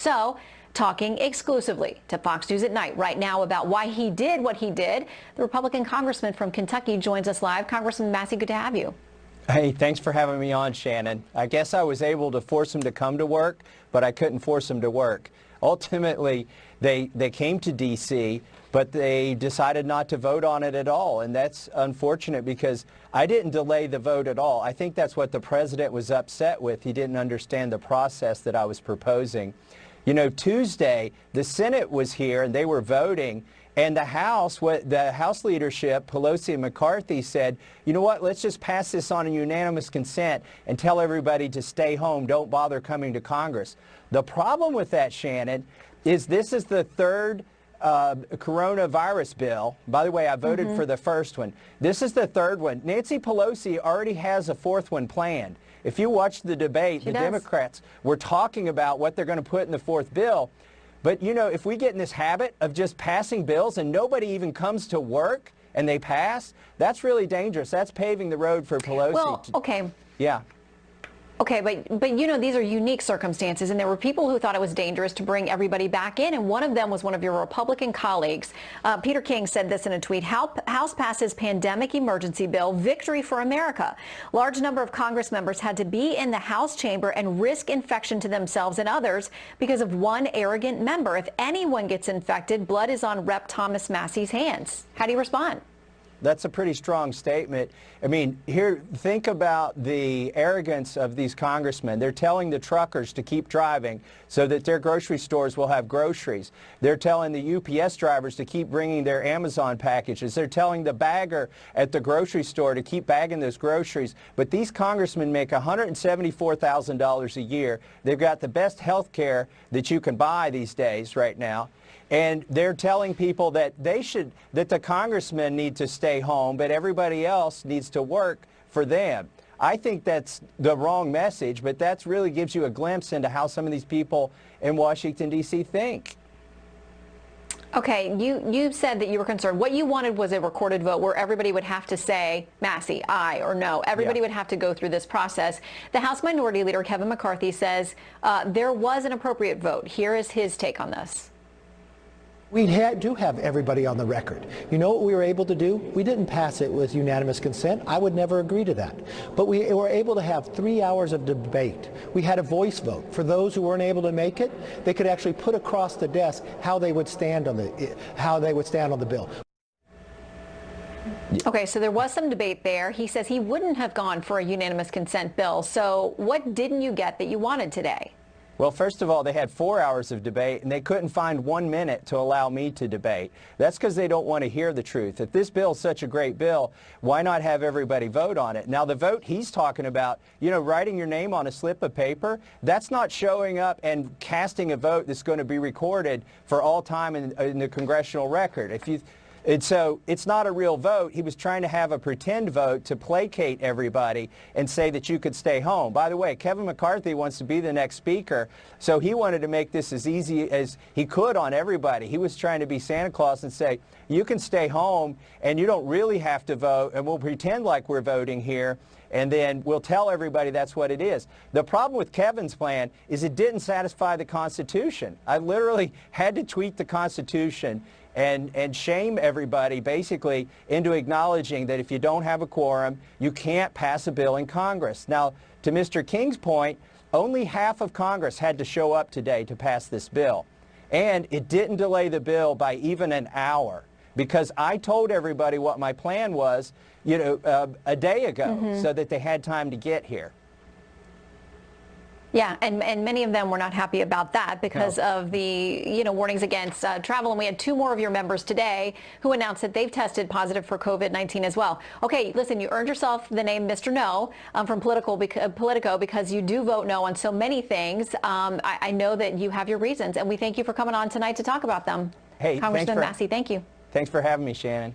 So, talking exclusively to Fox News at Night right now about why he did what he did, the Republican congressman from Kentucky joins us live. Congressman Massie, good to have you. Hey, thanks for having me on, Shannon. I guess I was able to force him to come to work, but I couldn't force him to work. Ultimately, they came to D.C., but they decided not to vote on it at all, and that's unfortunate because I didn't delay the vote at all. I think that's what the president was upset with. He didn't understand the process that I was proposing. You know, Tuesday, the Senate was here and they were voting, and the House leadership, Pelosi and McCarthy, said, you know what, let's just pass this on a unanimous consent and tell everybody to stay home, don't bother coming to Congress. The problem with that, Shannon, is this is the third coronavirus bill. By the way, I voted for the first one. This is the third one. Nancy Pelosi already has a fourth one planned. If you watch the debate, the Democrats were talking about what they're going to put in the fourth bill. But, you know, if we get in this habit of just passing bills and nobody even comes to work and they pass, that's really dangerous. That's paving the road for Pelosi. Well, okay. Yeah. Okay, but you know, these are unique circumstances, and there were people who thought it was dangerous to bring everybody back in, and one of them was one of your Republican colleagues. Peter King said this in a tweet: House passes pandemic emergency bill, victory for America. Large number of Congress members had to be in the House chamber and risk infection to themselves and others because of one arrogant member. If anyone gets infected, blood is on Rep. Thomas Massie's hands. How do you respond? That's a pretty strong statement. I mean, here, think about the arrogance of these congressmen. They're telling the truckers to keep driving so that their grocery stores will have groceries. They're telling the UPS drivers to keep bringing their Amazon packages. They're telling the bagger at the grocery store to keep bagging those groceries. But these congressmen make $174,000 a year. They've got the best health care that you can buy these days right now. And they're telling people that that the congressmen need to stay home, but everybody else needs to work for them. I think that's the wrong message, but that really gives you a glimpse into how some of these people in Washington, D.C. think. Okay, you said that you were concerned. What you wanted was a recorded vote where everybody would have to say, Massie, aye or no. Everybody would have to go through this process. The House Minority Leader, Kevin McCarthy, says there was an appropriate vote. Here is his take on this. We do have everybody on the record. You know what we were able to do? We didn't pass it with unanimous consent. I would never agree to that. But we were able to have 3 hours of debate. We had a voice vote. For those who weren't able to make it, they could actually put across the desk how they would stand on the bill. Okay, so there was some debate there. He says he wouldn't have gone for a unanimous consent bill. So what didn't you get that you wanted today? Well, first of all, they had 4 hours of debate, and they couldn't find 1 minute to allow me to debate. That's because they don't want to hear the truth. If this bill is such a great bill, why not have everybody vote on it? Now, the vote he's talking about, you know, writing your name on a slip of paper, that's not showing up and casting a vote that's going to be recorded for all time in the congressional record. And so it's not a real vote. He was trying to have a pretend vote to placate everybody and say that you could stay home. By the way, Kevin McCarthy wants to be the next speaker, so he wanted to make this as easy as he could on everybody. He was trying to be Santa Claus and say, you can stay home and you don't really have to vote, and we'll pretend like we're voting here, and then we'll tell everybody that's what it is. The problem with Kevin's plan is it didn't satisfy the Constitution. I literally had to tweet the Constitution and shame everybody basically into acknowledging that if you don't have a quorum, you can't pass a bill in Congress. Now, to Mr. King's point, only half of Congress had to show up today to pass this bill. And it didn't delay the bill by even an hour because I told everybody what my plan was, you know, a day ago so that they had time to get here. Yeah, and many of them were not happy about that because of the, you know, warnings against travel. And we had 2 more of your members today who announced that they've tested positive for COVID-19 as well. Okay, listen, you earned yourself the name Mr. No from Politico because you do vote no on so many things. I know that you have your reasons, and we thank you for coming on tonight to talk about them. Hey, Congressman Massie, thank you. Thanks for having me, Shannon.